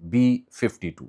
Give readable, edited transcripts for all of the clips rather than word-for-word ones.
B-52,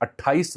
$28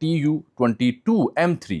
Tu-22M3,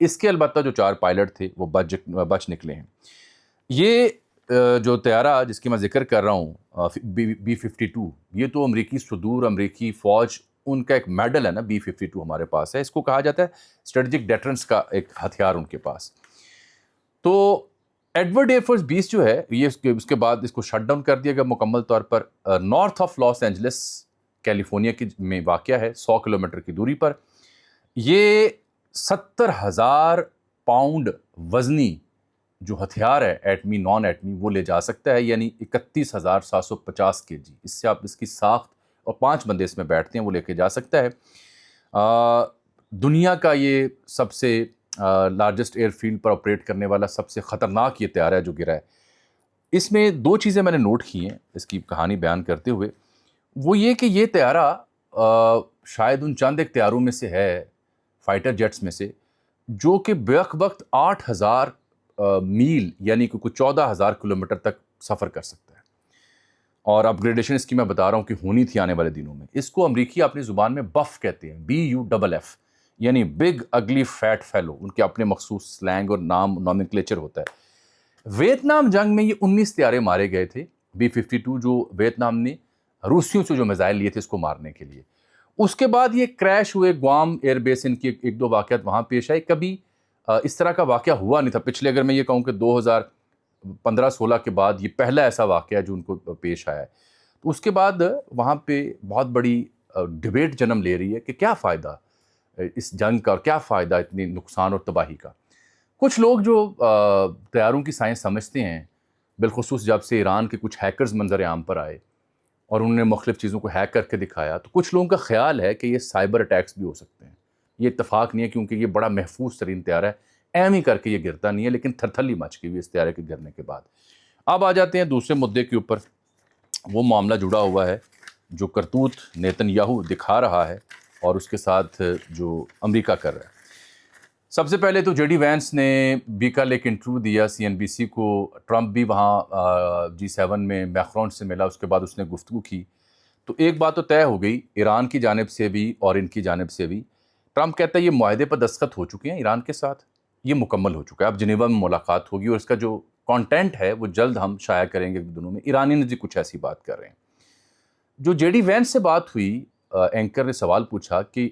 اس کے البتہ جو 4 پائلٹ تھے وہ بچ نکلے ہیں. یہ جو طیارہ جس کی میں ذکر کر رہا ہوں B-52، یہ تو امریکی صدور، امریکی فوج، ان کا ایک میڈل ہے نا. B-52 ہمارے پاس ہے. اس کو کہا جاتا ہے اسٹریٹجک ڈیٹرنس کا ایک ہتھیار ان کے پاس. تو ایڈورڈ ایئر فورس 20 جو ہے یہ اس کے بعد اس کو شٹ ڈاؤن کر دیا گیا مکمل طور پر. North of Los Angeles California میں واقع ہے، 100 کلومیٹر کی دوری پر. یہ 70,000 پاؤنڈ وزنی جو ہتھیار ہے ایٹمی نان ایٹمی وہ لے جا سکتا ہے، یعنی 31,750 kg. اس سے آپ اس کی ساخت اور 5 بندے اس میں بیٹھتے ہیں وہ لے کے جا سکتا ہے. دنیا کا یہ سب سے لارجسٹ ایئر فیلڈ پر آپریٹ کرنے والا سب سے خطرناک یہ طیارہ ہے جو گرا ہے. اس میں 2 چیزیں میں نے نوٹ کی ہیں اس کی کہانی بیان کرتے ہوئے. وہ یہ کہ یہ طیارہ شاید ان چند ایک طیاروں میں سے ہے، فائٹر جیٹس میں سے، جو کہ بیک وقت 8,000 میل یعنی کہ 14,000 کلومیٹر تک سفر کر سکتا ہے. اور اپ گریڈیشن اس کی میں بتا رہا ہوں کہ ہونی تھی آنے والے دنوں میں. اس کو امریکی اپنی زبان میں بف کہتے ہیں، BUFF، یعنی بگ اگلی فیٹ فیلو. ان کے اپنے مخصوص سلینگ اور نومنکلیچر ہوتا ہے. ویتنام جنگ میں یہ 19 طیارے مارے گئے تھے، B-52 جو ویتنام نے روسیوں سے جو میزائل لیے تھے اس کو مارنے کے لیے. اس کے بعد یہ کریش ہوئے گوام ایئر بیس، ان کی 1-2 واقعات وہاں پیش آئے. کبھی اس طرح کا واقعہ ہوا نہیں تھا پچھلے، اگر میں یہ کہوں کہ 2015-16 کے بعد یہ پہلا ایسا واقعہ جو ان کو پیش آیا ہے. تو اس کے بعد وہاں پہ بہت بڑی ڈبیٹ جنم لے رہی ہے کہ کیا فائدہ اس جنگ کا اور کیا فائدہ اتنی نقصان اور تباہی کا. کچھ لوگ جو طیاروں کی سائنس سمجھتے ہیں، بالخصوص جب سے ایران کے کچھ ہیکرز منظر عام پر آئے اور انہوں نے مختلف چیزوں کو ہیک کر کے دکھایا، تو کچھ لوگوں کا خیال ہے کہ یہ سائبر اٹیکس بھی ہو سکتے ہیں. یہ اتفاق نہیں ہے کیونکہ یہ بڑا محفوظ ترین طیارہ ہے، ایم ہی کر کے یہ گرتا نہیں ہے، لیکن تھرتھلی مچ گئی ہوئی اس طیارے کے گرنے کے بعد. اب آ جاتے ہیں دوسرے مدعے کے اوپر. وہ معاملہ جڑا ہوا ہے جو کرتوت نیتن یاہو دکھا رہا ہے اور اس کے ساتھ جو امریکہ کر رہا ہے. سب سے پہلے تو جے ڈی وینس نے بھی کل ایک انٹرویو دیا CNBC کو. ٹرمپ بھی وہاں G7 میں میکرون سے ملا، اس کے بعد اس نے گفتگو کی. تو ایک بات تو طے ہو گئی ایران کی جانب سے بھی اور ان کی جانب سے بھی. ٹرمپ کہتا ہے یہ معاہدے پر دستخط ہو چکے ہیں ایران کے ساتھ، یہ مکمل ہو چکا ہے، اب جنیوا میں ملاقات ہوگی اور اس کا جو کانٹینٹ ہے وہ جلد ہم شائع کریں گے دنوں میں. ایرانی نے کچھ ایسی بات کر رہے ہیں. جو جے ڈی وینس سے بات ہوئی، اینکر نے سوال پوچھا کہ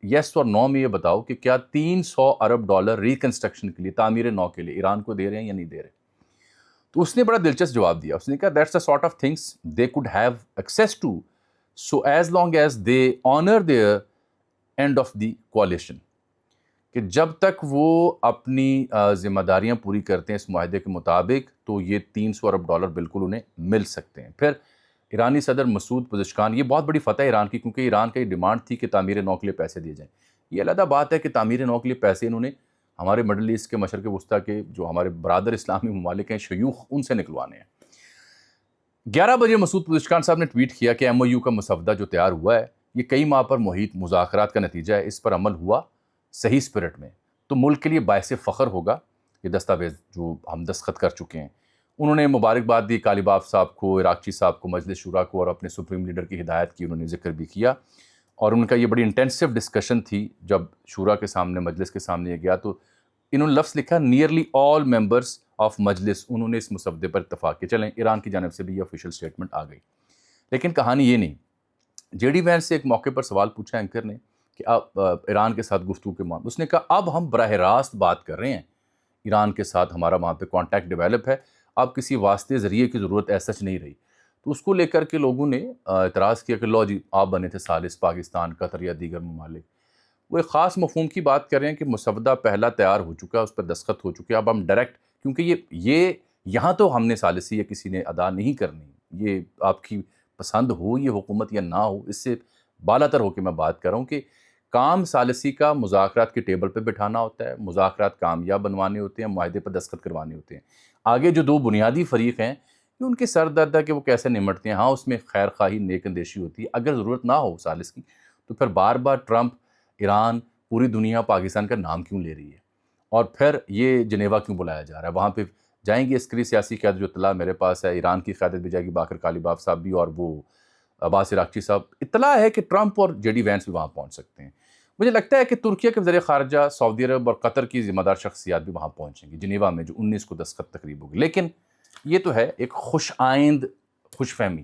یس اور نو میں یہ بتاؤ کہ کیا $300 ارب ریکنسٹرکشن کے لیے، تعمیر نو کے لیے ایران کو دے رہے ہیں یا نہیں دے رہے. تو اس نے بڑا دلچسپ جواب دیا. اس نے کہا that's the sort of things they could have access to so as long as they honor their end of the coalition. کہ جب تک وہ اپنی ذمہ داریاں پوری کرتے ہیں اس معاہدے کے مطابق تو یہ $300 ارب بالکل انہیں مل سکتے ہیں. پھر ایرانی صدر مسعود پزشکان، یہ بہت بڑی فتح ہے ایران کی، کیونکہ ایران کا یہ ڈیمانڈ تھی کہ تعمیر نو کے لیے پیسے دیے جائیں. یہ علیحدہ بات ہے کہ تعمیر نو کے لیے پیسے انہوں نے ہمارے مڈل ایسٹ کے مشرق وسطیٰ کے جو ہمارے برادر اسلامی ممالک ہیں، شیوخ، ان سے نکلوانے ہیں. 11 بجے مسعود پزشکان صاحب نے ٹویٹ کیا کہ MOU کا مسودہ جو تیار ہوا ہے یہ کئی ماہ پر محیط مذاکرات کا نتیجہ ہے، اس پر عمل ہوا صحیح اسپرٹ میں تو ملک کے لیے باعث فخر ہوگا یہ دستاویز جو ہم دستخط کر چکے ہیں. انہوں نے مبارکباد دی کالیباف صاحب کو، عراقچی صاحب کو، مجلس شورا کو، اور اپنے سپریم لیڈر کی ہدایت کی انہوں نے ذکر بھی کیا. اور ان کا یہ بڑی انٹینسو ڈسکشن تھی جب شورا کے سامنے، مجلس کے سامنے یہ گیا تو انہوں نے لفظ لکھا نیئرلی آل ممبرس آف مجلس، انہوں نے اس مسودے پر اتفاق کیا. چلیں ایران کی جانب سے بھی یہ آفیشیل اسٹیٹمنٹ آ گئی. لیکن کہانی یہ نہیں. جے ڈی وینس سے ایک موقع پر سوال پوچھا اینکر نے کہ آپ ایران کے ساتھ گفتگو کے معاملے، اس نے کہا اب ہم براہ راست بات کر رہے ہیں ایران کے ساتھ، ہمارا وہاں پہ کانٹیکٹ ڈیولپ ہے، اب کسی واسطے ذریعے کی ضرورت ایسا نہیں رہی. تو اس کو لے کر کے لوگوں نے اعتراض کیا کہ لو جی آپ بنے تھے ثالث، پاکستان، قطر یا دیگر ممالک. وہ ایک خاص مفہوم کی بات کر رہے ہیں کہ مسودہ پہلا تیار ہو چکا ہے، اس پر دستخط ہو چکے ہیں، اب ہم ڈائریکٹ، کیونکہ یہ یہاں تو ہم نے ثالثی یا کسی نے ادا نہیں کرنی، یہ آپ کی پسند ہو یہ حکومت یا نہ ہو، اس سے بالاتر ہو کے میں بات کر رہا ہوں کہ کام ثالثی کا مذاکرات کے ٹیبل پہ بٹھانا ہوتا ہے، مذاکرات کامیاب بنوانے ہوتے ہیں، معاہدے پر دستخط کروانے ہوتے ہیں. آگے جو 2 بنیادی فریق ہیں یہ ان کے سر درد ہے کہ وہ کیسے نمٹتے ہیں. ہاں اس میں خیر خواہی، نیک اندیشی ہوتی ہے، اگر ضرورت نہ ہو ثالث کی تو پھر بار بار ٹرمپ، ایران، پوری دنیا پاکستان کا نام کیوں لے رہی ہے اور پھر یہ جنیوا کیوں بلایا جا رہا ہے. وہاں پہ جائیں گی عسکری سیاسی قیادت، جو اطلاع میرے پاس ہے ایران کی قیادت بھی جائے گی، باقر کالیباف صاحب بھی اور وہ عباس عراقچی صاحب. اطلاع ہے کہ ٹرمپ اور جے ڈی وینس بھی وہاں پہنچ سکتے ہیں. مجھے لگتا ہے کہ ترکیہ کے وزیر خارجہ، سعودی عرب اور قطر کی ذمہ دار شخصیات بھی وہاں پہنچیں گی جنیوا میں، جو 19 کو دستخط تقریب ہوگی. لیکن یہ تو ہے ایک خوش آئند خوش فہمی.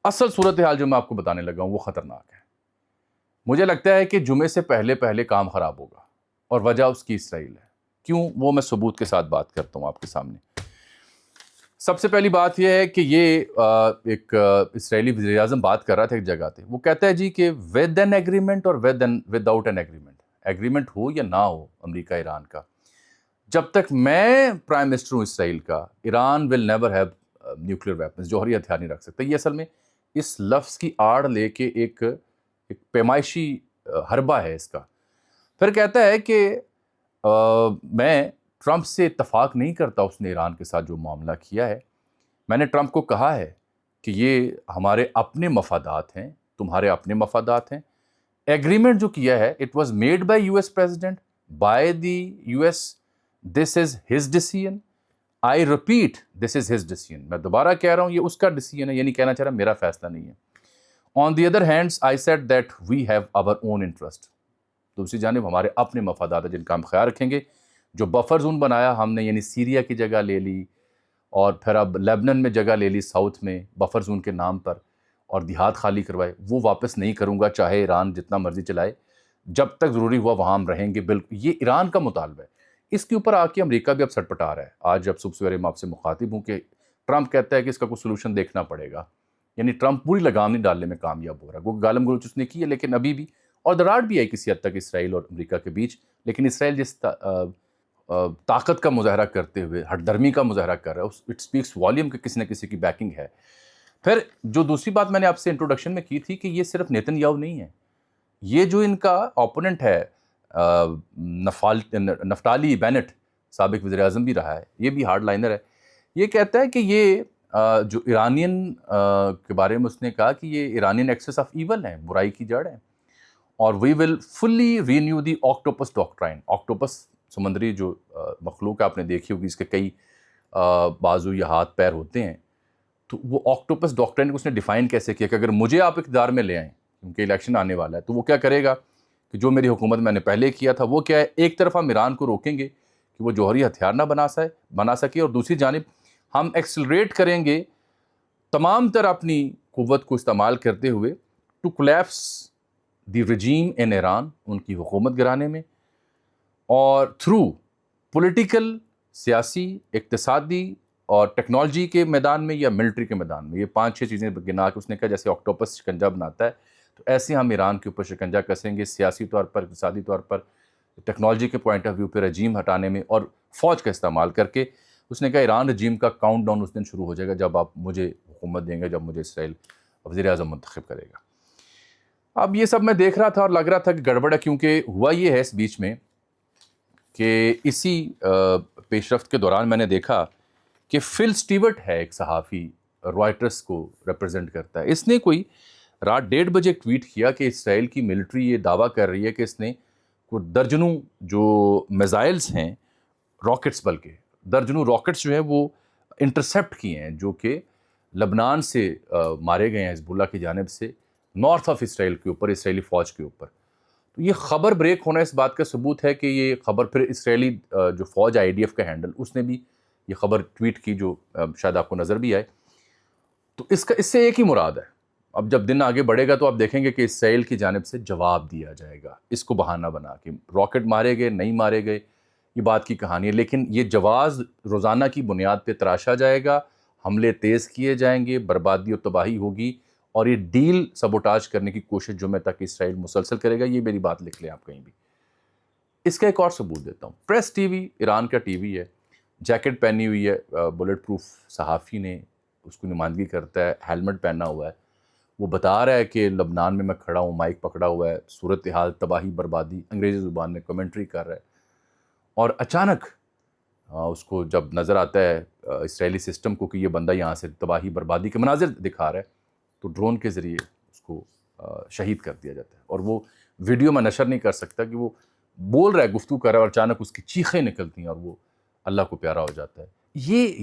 اصل صورتحال جو میں آپ کو بتانے لگا ہوں وہ خطرناک ہے. مجھے لگتا ہے کہ جمعے سے پہلے کام خراب ہوگا، اور وجہ اس کی اسرائیل ہے. کیوں؟ وہ میں ثبوت کے ساتھ بات کرتا ہوں آپ کے سامنے. سب سے پہلی بات یہ ہے کہ یہ ایک اسرائیلی وزیر اعظم بات کر رہا تھا ایک جگہ پہ. وہ کہتا ہے جی کہ ود این ایگریمنٹ اور without an agreement, agreement ہو یا نہ ہو امریکہ ایران کا، جب تک میں پرائم منسٹر ہوں اسرائیل کا، Iran will never have nuclear weapons, جوہری ہتھیار نہیں رکھ سکتا. یہ اصل میں اس لفظ کی آڑ لے کے ایک پیمائشی حربہ ہے اس کا. پھر کہتا ہے کہ میں ٹرمپ سے اتفاق نہیں کرتا اس نے ایران کے ساتھ جو معاملہ کیا ہے. میں نے ٹرمپ کو کہا ہے کہ یہ ہمارے اپنے مفادات ہیں، تمہارے اپنے مفادات ہیں. ایگریمنٹ جو کیا ہے it was made by U S president, by the U S. This is his decision. I repeat, this is his decision. میں دوبارہ کہہ رہا ہوں یہ اس کا ڈیسیژن ہے، یہ نہیں کہنا چاہ رہا میرا فیصلہ نہیں ہے. On the other hands I said that we have our own interest. دوسری جانب ہمارے اپنے مفادات ہیں جن کا ہم خیال رکھیں گے. جو بفر زون بنایا ہم نے، یعنی سیریا کی جگہ لے لی اور پھر اب لیبنن میں جگہ لے لی ساؤتھ میں بفر زون کے نام پر، اور دیہات خالی کروائے، وہ واپس نہیں کروں گا چاہے ایران جتنا مرضی چلائے. جب تک ضروری ہوا وہاں ہم رہیں گے. بالکل یہ ایران کا مطالبہ ہے. اس کے اوپر آ کے امریکہ بھی اب سٹپٹا رہا ہے. آج جب صبح سویرے میں آپ سے مخاطب ہوں کہ ٹرمپ کہتا ہے کہ اس کا کوئی سلوشن دیکھنا پڑے گا. یعنی ٹرمپ پوری لگام نہیں ڈالنے میں کامیاب ہو رہا ہے. وہ گالم گلوچ اس نے کی ہے لیکن ابھی بھی، اور دراڑ بھی آئی کسی حد تک اسرائیل اور امریکہ کے بیچ. لیکن اسرائیل جس طاقت کا مظاہرہ کرتے ہوئے، ہٹ درمی کا مظاہرہ کر رہا ہے، اٹ اسپیکس والیوم کہ کسی نہ کسی کی بیکنگ ہے. پھر جو دوسری بات میں نے آپ سے انٹروڈکشن میں کی تھی کہ یہ صرف نیتن یاہو نہیں ہے. یہ جو ان کا اوپوننٹ ہے نفتالی بینٹ، سابق وزیر اعظم بھی رہا ہے، یہ بھی ہارڈ لائنر ہے. یہ کہتا ہے کہ یہ جو ایرانین کے بارے میں اس نے کہا کہ یہ ایرانین ایکسس آف ایول ہیں، برائی کی جڑ ہیں. اور وی ول فلی رینیو دی آکٹوپس ڈاکٹرائن. آکٹوپس سمندری جو مخلوق آپ نے دیکھی ہوگی، اس کے کئی بازو یا ہاتھ پیر ہوتے ہیں. تو وہ آکٹوپس ڈاکٹرائن کو اس نے ڈیفائن کیسے کیا کہ اگر مجھے آپ اقتدار میں لے آئیں، کیونکہ الیکشن آنے والا ہے، تو وہ کیا کرے گا کہ جو میری حکومت میں نے پہلے کیا تھا وہ کیا ہے. ایک طرف ہم ایران کو روکیں گے کہ وہ جوہری ہتھیار نہ بنا سکے، اور دوسری جانب ہم ایکسلریٹ کریں گے تمام تر اپنی قوت کو استعمال کرتے ہوئے ٹو کولیپس دی رجیم ان ایران، ان کی حکومت گرانے میں، اور تھرو پولیٹیکل، سیاسی، اقتصادی اور ٹیکنالوجی کے میدان میں یا ملٹری کے میدان میں. یہ 5-6 چیزیں گنا کے اس نے کہا جیسے آکٹوپس شکنجہ بناتا ہے تو ایسے ہم ایران کے اوپر شکنجہ کسیں گے، سیاسی طور پر، اقتصادی طور پر، ٹیکنالوجی کے پوائنٹ آف ویو پہ رجیم ہٹانے میں، اور فوج کا استعمال کر کے. اس نے کہا ایران رجیم کا کاؤنٹ ڈاؤن اس دن شروع ہو جائے گا جب آپ مجھے حکومت دیں گے، جب مجھے اسرائیل وزیر اعظم منتخب کرے گا. اب یہ سب میں دیکھ رہا تھا اور لگ رہا تھا کہ گڑبڑ ہے، کیونکہ ہوا یہ ہے اس بیچ میں کہ اسی پیش رفت کے دوران میں نے دیکھا کہ فل سٹیورٹ ہے ایک صحافی، رائٹرز کو ریپرزینٹ کرتا ہے. اس نے کوئی رات 1:30 بجے ٹویٹ کیا کہ اسرائیل کی ملٹری یہ دعویٰ کر رہی ہے کہ اس نے کوئی درجنوں جو میزائلز ہیں، راکٹس، بلکہ درجنوں راکٹس جو ہیں وہ انٹرسیپٹ کیے ہیں، جو کہ لبنان سے مارے گئے ہیں حزب اللہ کی جانب سے نارتھ آف اسرائیل کے اوپر، اسرائیلی فوج کے اوپر. تو یہ خبر بریک ہونا اس بات کا ثبوت ہے کہ یہ خبر پھر اسرائیلی جو فوج آئی ڈی ایف کا ہینڈل، اس نے بھی یہ خبر ٹویٹ کی جو شاید آپ کو نظر بھی آئے. تو اس سے ایک ہی مراد ہے. اب جب دن آگے بڑھے گا تو آپ دیکھیں گے کہ اسرائیل کی جانب سے جواب دیا جائے گا، اس کو بہانہ بنا کے. راکٹ مارے گئے، نہیں مارے گئے، یہ بات کی کہانی ہے، لیکن یہ جواز روزانہ کی بنیاد پہ تراشا جائے گا، حملے تیز کیے جائیں گے، بربادی و تباہی ہوگی، اور یہ ڈیل سبوٹاج کرنے کی کوشش جمعہ تک اسرائیل مسلسل کرے گا. یہ میری بات لکھ لیں آپ کہیں بھی. اس کا ایک اور ثبوت دیتا ہوں. پریس ٹی وی، ایران کا ٹی وی ہے، جیکٹ پہنی ہوئی ہے، بلٹ پروف صحافی نے اس کو نمائندگی کرتا ہے، ہیلمٹ پہنا ہوا ہے. وہ بتا رہا ہے کہ لبنان میں کھڑا ہوں، مائک پکڑا ہوا ہے، صورتحال تباہی بربادی، انگریزی زبان میں کمنٹری کر رہا ہے. اور اچانک اس کو جب نظر آتا ہے اسرائیلی سسٹم کو کہ یہ بندہ یہاں سے تباہی بربادی کے مناظر دکھا رہا ہے، تو ڈرون کے ذریعے اس کو شہید کر دیا جاتا ہے. اور وہ ویڈیو میں نشر نہیں کر سکتا کہ وہ بول رہا ہے، گفتگو کر رہا ہے، اور اچانک اس کی چیخیں نکلتی ہیں اور وہ اللہ کو پیارا ہو جاتا ہے.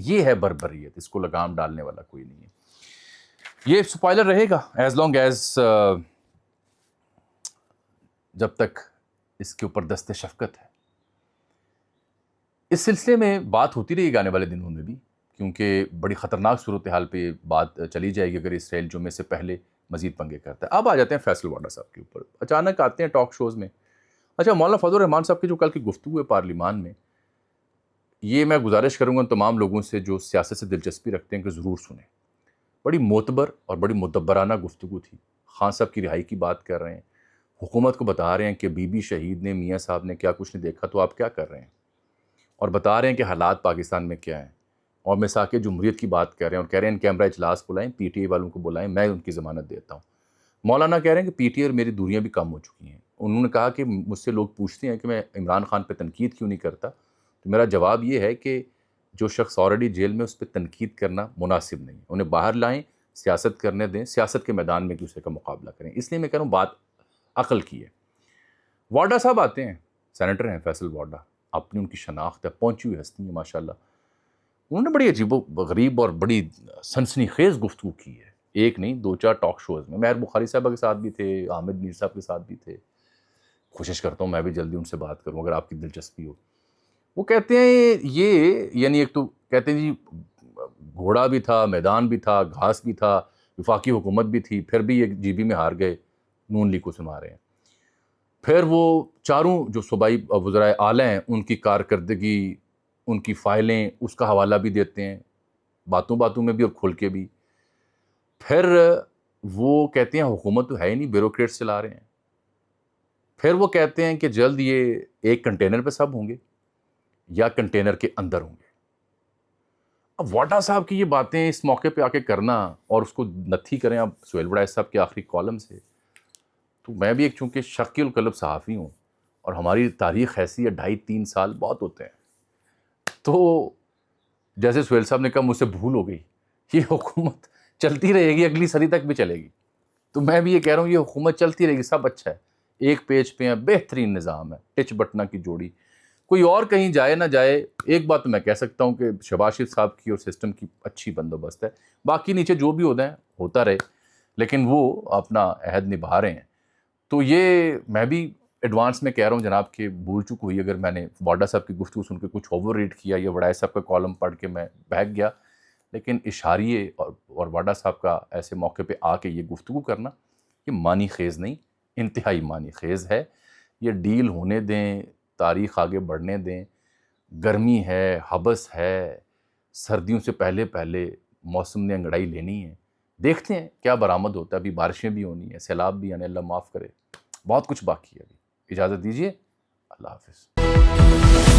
یہ ہے بربریت، اس کو لگام ڈالنے والا کوئی نہیں ہے. یہ سپوائلر رہے گا ایز لانگ ایز جب تک اس کے اوپر دست شفقت ہے. اس سلسلے میں بات ہوتی رہے گی آنے والے دنوں میں بھی، کیونکہ بڑی خطرناک صورتحال پہ بات چلی جائے گی اگر اسرائیل جمعے سے پہلے مزید پنگے کرتا ہے. اب آ جاتے ہیں فیصل واڈا صاحب کے اوپر. اچانک آتے ہیں ٹاک شوز میں. اچھا، مولانا فضل الرحمان صاحب کی جو کل کی گفتگو ہے پارلیمان میں، یہ میں گزارش کروں گا تمام لوگوں سے جو سیاست سے دلچسپی رکھتے ہیں کہ ضرور سنیں. بڑی معتبر اور بڑی مدبرانہ گفتگو تھی. خان صاحب کی رہائی کی بات کر رہے ہیں، حکومت کو بتا رہے ہیں کہ بی بی شہید نے، میاں صاحب نے کیا کچھ نہیں دیکھا تو آپ کیا کر رہے ہیں، اور بتا رہے ہیں کہ حالات پاکستان میں کیا ہیں، اور میثاق جمہوریت کی بات کر رہے ہیں اور کہہ رہے ہیں ان کیمرہ اجلاس بلائیں، پی ٹی آئی والوں کو بلائیں، میں ان کی ضمانت دیتا ہوں. مولانا کہہ رہے ہیں کہ پی ٹی آئی اور میری دوریاں بھی کم ہو چکی ہیں. انہوں نے کہا کہ مجھ سے لوگ پوچھتے ہیں کہ میں عمران خان پہ تنقید کیوں نہیں کرتا، تو میرا جواب یہ ہے کہ جو شخص آلریڈی جیل میں، اس پہ تنقید کرنا مناسب نہیں. انہیں باہر لائیں، سیاست کرنے دیں، سیاست کے میدان میں ایک دوسرے کا مقابلہ کریں. اس لیے میں کہہ رہا ہوں بات عقل کی ہے. واڈا صاحب آتے ہیں، سینیٹر ہیں فیصل واڈا، اپنی ان کی شناخت ہے، پہنچی ہوئی ہستی ہے ماشاءاللہ. انہوں نے بڑی عجیب و غریب اور بڑی سنسنی خیز گفتگو کی ہے، ایک نہیں 2-4 ٹاک شوز میں. مہر بخاری صاحبہ کے ساتھ بھی تھے، حامد میر صاحب کے ساتھ بھی تھے. کوشش کرتا ہوں میں بھی جلدی ان سے بات کروں اگر آپ کی دلچسپی ہو. وہ کہتے ہیں یہ، یعنی ایک تو کہتے ہیں جی گھوڑا بھی تھا، میدان بھی تھا، گھاس بھی تھا، وفاقی حکومت بھی تھی، پھر بھی یہ جی بی میں ہار گئے، نون لیگ کو سنا رہے ہیں. پھر وہ چاروں جو صوبائی وزرائے اعلیٰ ہیں ان کی کارکردگی، ان کی فائلیں، اس کا حوالہ بھی دیتے ہیں، باتوں باتوں میں بھی اور کھل کے بھی. پھر وہ کہتے ہیں حکومت تو ہے ہی نہیں، بیوروکریٹس چلا رہے ہیں. پھر وہ کہتے ہیں کہ جلد یہ ایک کنٹینر پہ سب ہوں گے یا کنٹینر کے اندر ہوں گے. اب واڈا صاحب کی یہ باتیں اس موقع پہ آ کے کرنا اور اس کو نتھی کریں اب سہیل وڑائچ صاحب کے آخری کالم سے، تو میں بھی ایک چونکہ شقی القلب صحافی ہوں اور ہماری تاریخ ایسی ہے 2.5-3 سال بہت ہوتے ہیں. تو جیسے سہیل صاحب نے کہا مجھ سے بھول ہو گئی، یہ حکومت چلتی رہے گی، اگلی صدی تک بھی چلے گی. تو میں بھی یہ کہہ رہا ہوں یہ حکومت چلتی رہے گی، سب اچھا ہے، ایک پیج پہ ہے، بہترین نظام ہے، ٹچ بٹنا کی جوڑی. کوئی اور کہیں جائے نہ جائے، ایک بات تو میں کہہ سکتا ہوں کہ شہباز شریف صاحب کی اور سسٹم کی اچھی بندوبست ہے. باقی نیچے جو بھی ہوتا ہے ہوتا رہے، لیکن وہ اپنا عہد نبھا رہے ہیں. تو یہ میں بھی ایڈوانس میں کہہ رہا ہوں جناب کہ بھول چک ہوئی اگر میں نے واڈا صاحب کی گفتگو سن کے کچھ اوور ریٹ کیا یا وڑائچ صاحب کا کالم پڑھ کے میں بہک گیا. لیکن اشاریے اور واڈا صاحب کا ایسے موقع پہ آ کے یہ گفتگو کرنا، یہ معنی خیز نہیں، انتہائی معنی خیز ہے. یہ ڈیل ہونے دیں، تاریخ آگے بڑھنے دیں. گرمی ہے، حبس ہے، سردیوں سے پہلے پہلے موسم نے انگڑائی لینی ہے. دیکھتے ہیں کیا برآمد ہوتا ہے. ابھی بارشیں بھی ہونی ہیں، سیلاب بھی آنے، اللہ معاف کرے، بہت کچھ باقی ہے. ابھی اجازت دیجیے، اللہ حافظ.